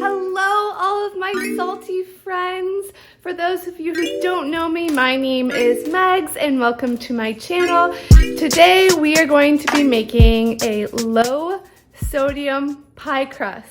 Hello, all of my salty friends. For those of you who don't know me, my name is Megs and welcome to my channel. Today we are going to be making a low sodium pie crust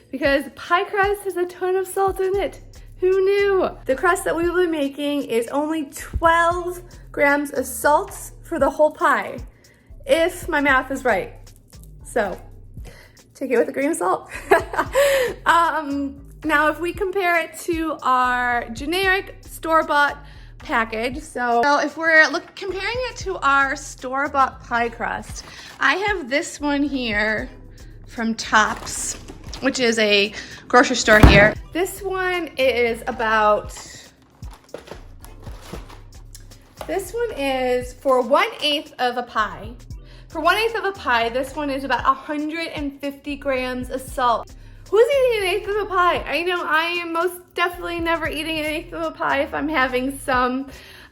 because pie crust has a ton of salt in it. Who knew? The crust that we will be making is only 12 grams of salt for the whole pie, if my math is right. So take it with a grain of salt. Now, if we compare it to our generic store-bought package, so if we're comparing it to our store-bought pie crust, I have this one here from Tops, which is a grocery store here. This one is for 1/8 of a pie. For 1/8 of a pie, this one is about 150 grams of salt. Who's eating 1/8 of a pie? I know I am most definitely never eating 1/8 of a pie if I'm having some.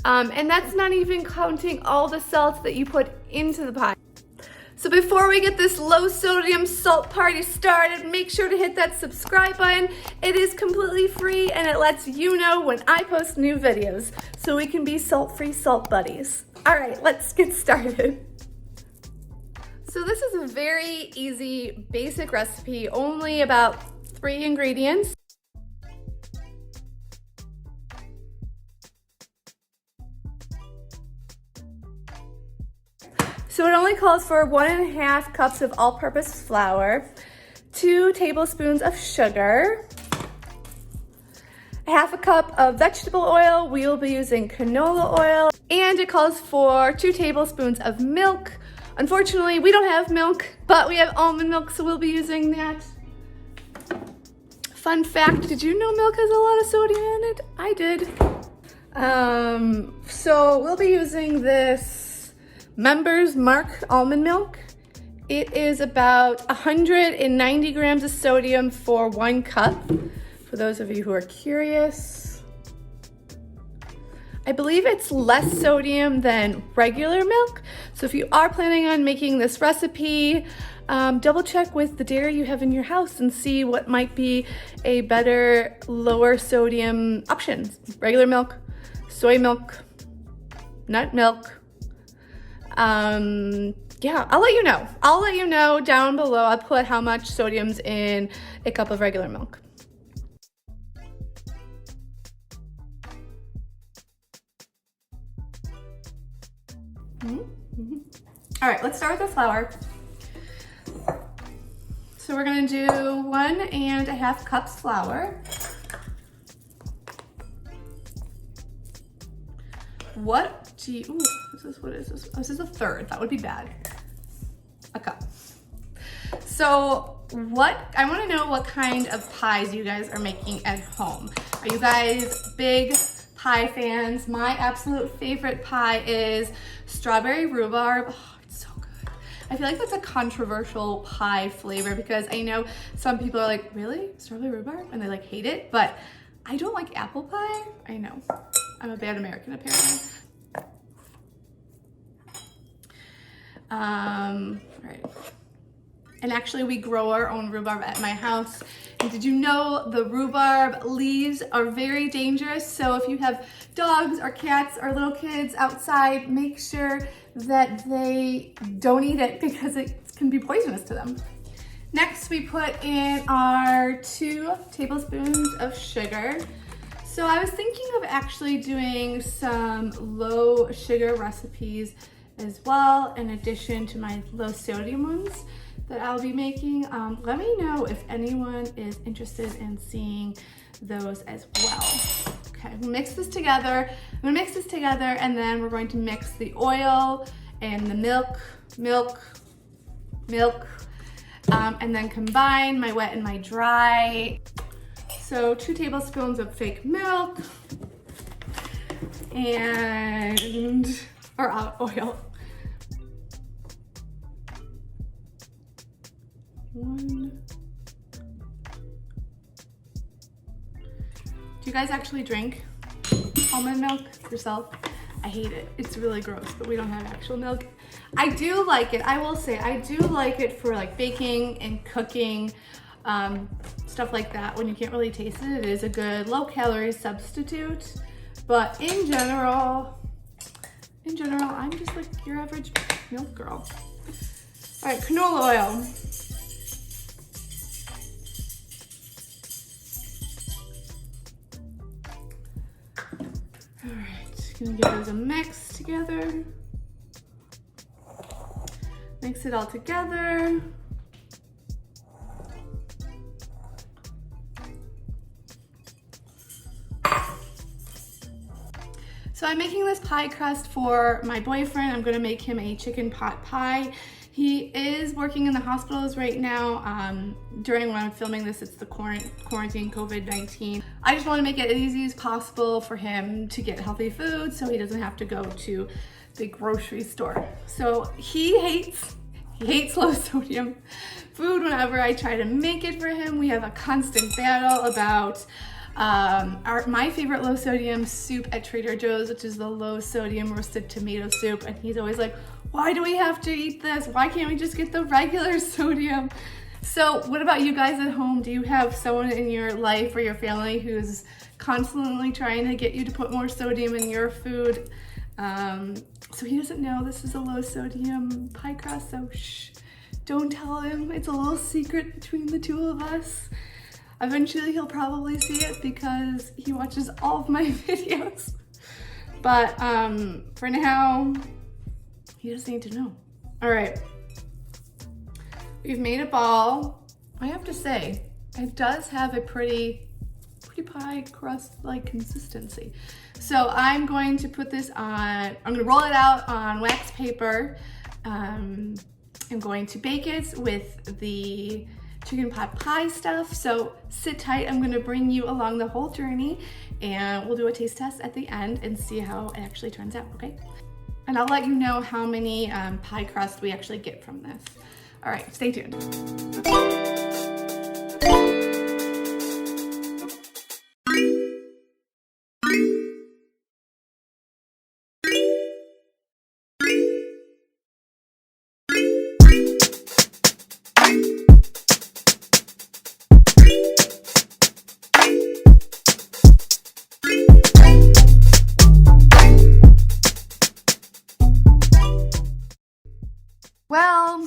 And that's not even counting all the salt that you put into the pie. So before we get this low sodium salt party started, make sure to hit that subscribe button. It is completely free and it lets you know when I post new videos so we can be salt-free salt buddies. All right, let's get started. So this is a very easy, basic recipe, only about 3 ingredients. So it only calls for 1.5 cups of all-purpose flour, 2 tablespoons of sugar, 1/2 cup of vegetable oil. We will be using canola oil, and it calls for 2 tablespoons of milk. Unfortunately, we don't have milk, but we have almond milk, so we'll be using that. Fun fact, did you know milk has a lot of sodium in it? I did. So we'll be using this Members Mark almond milk. It is about 190 grams of sodium for 1 cup, for those of you who are curious. I believe it's less sodium than regular milk. So if you are planning on making this recipe, double check with the dairy you have in your house and see what might be a better, lower sodium options. Regular milk, soy milk, nut milk. Yeah, I'll let you know. I'll let you know down below. I'll put how much sodium's in a cup of regular milk. All right, let's start with the flour. So we're gonna do 1.5 cups flour. What is this? Oh, this is a third. That would be bad. A cup. So I want to know what kind of pies you guys are making at home. Are you guys big pie fans? My absolute favorite pie is strawberry rhubarb. Oh, it's so good. I feel like that's a controversial pie flavor because I know some people are like, really? Strawberry rhubarb? And they like hate it, but I don't like apple pie. I know. I'm a bad American apparently. All right. And actually we grow our own rhubarb at my house. And did you know the rhubarb leaves are very dangerous? So if you have dogs or cats or little kids outside, make sure that they don't eat it because it can be poisonous to them. Next, we put in our 2 tablespoons of sugar. So I was thinking of actually doing some low sugar recipes as well, in addition to my low sodium ones that I'll be making. Let me know if anyone is interested in seeing those as well. Okay, we'll mix this together. I'm gonna mix this together and then we're going to mix the oil and the milk, and then combine my wet and my dry. So 2 tablespoons of fake milk or oil. 1. Do you guys actually drink almond milk yourself? I hate it. It's really gross, but we don't have actual milk. I do like it. I will say I do like it for like baking and cooking. stuff like that. When you can't really taste it, it is a good low-calorie substitute. But in general, I'm just like your average milk girl. All right, canola oil. All right, gonna give those a mix together. Mix it all together. So I'm making this pie crust for my boyfriend. I'm gonna make him a chicken pot pie. He is working in the hospitals right now. During when I'm filming this, it's the quarantine COVID-19. I just wanna make it as easy as possible for him to get healthy food so he doesn't have to go to the grocery store. So he hates low sodium food. Whenever I try to make it for him, we have a constant battle about my favorite low sodium soup at Trader Joe's, which is the low sodium roasted tomato soup. And he's always like, why do we have to eat this? Why can't we just get the regular sodium? So what about you guys at home? Do you have someone in your life or your family who's constantly trying to get you to put more sodium in your food? So he doesn't know this is a low sodium pie crust, so shh, don't tell him. It's a little secret between the two of us. Eventually he'll probably see it because he watches all of my videos. But for now, he doesn't need to know. All right, we've made a ball. I have to say, it does have a pretty pie crust-like consistency. So I'm going to put this on, I'm gonna roll it out on wax paper. I'm going to bake it with the chicken pot pie stuff. So sit tight, I'm gonna bring you along the whole journey and we'll do a taste test at the end and see how it actually turns out, okay? And I'll let you know how many pie crust we actually get from this. All right, stay tuned. Well,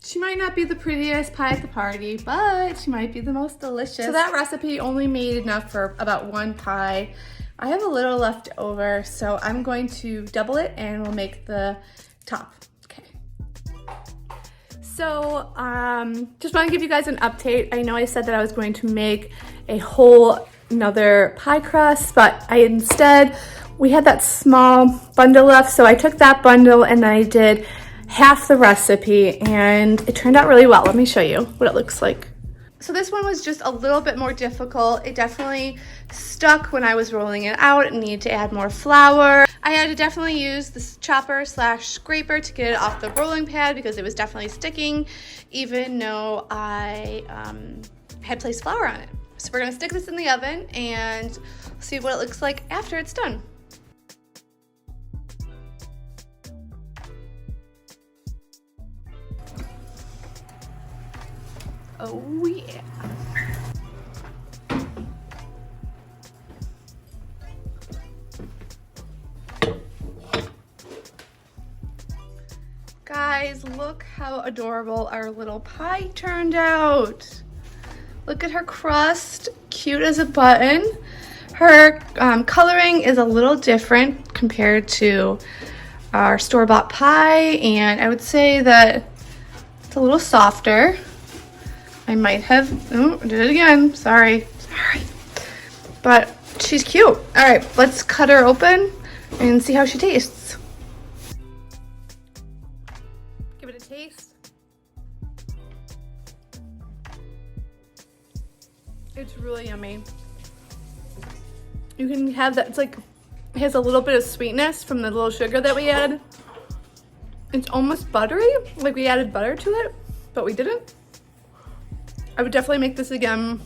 she might not be the prettiest pie at the party, but she might be the most delicious. So that recipe only made enough for about one pie. I have a little left over, so I'm going to double it and we'll make the top. Okay. So just want to give you guys an update. I know I said that I was going to make a whole another pie crust, but we had that small bundle left, so I took that bundle and I did half the recipe and it turned out really well. Let me show you what it looks like. So this one was just a little bit more difficult. It definitely stuck when I was rolling it out and needed to add more flour. I had to definitely use this chopper / scraper to get it off the rolling pad because it was definitely sticking, even though I had placed flour on it. So we're gonna stick this in the oven and see what it looks like after it's done. Oh yeah. Guys, look how adorable our little pie turned out. Look at her crust, cute as a button. Her coloring is a little different compared to our store-bought pie, and I would say that it's a little softer. I might have, oh, I did it again, sorry. But she's cute. All right, let's cut her open and see how she tastes. Give it a taste. It's really yummy. You can have that, it's like, it has a little bit of sweetness from the little sugar that we added. It's almost buttery, like we added butter to it, but we didn't. I would definitely make this again.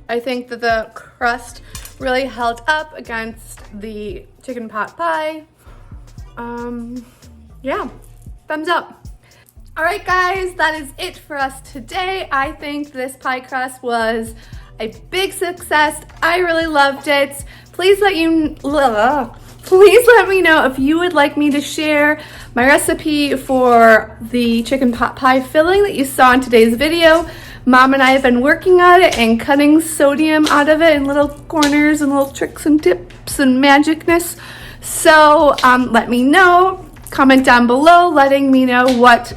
I think that the crust really held up against the chicken pot pie. Yeah, thumbs up. All right, guys, that is it for us today. I think this pie crust was a big success. I really loved it. Please let me know if you would like me to share my recipe for the chicken pot pie filling that you saw in today's video. Mom and I have been working on it and cutting sodium out of it in little corners and little tricks and tips and magicness. So let me know. Comment down below letting me know what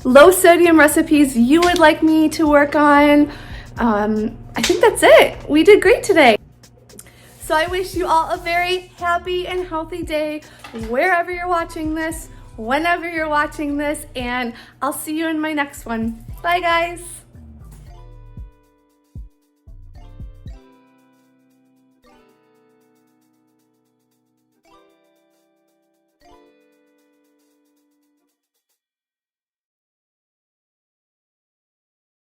low sodium recipes you would like me to work on. I think that's it. We did great today. So I wish you all a very happy and healthy day wherever you're watching this, whenever you're watching this, and I'll see you in my next one. Bye, guys.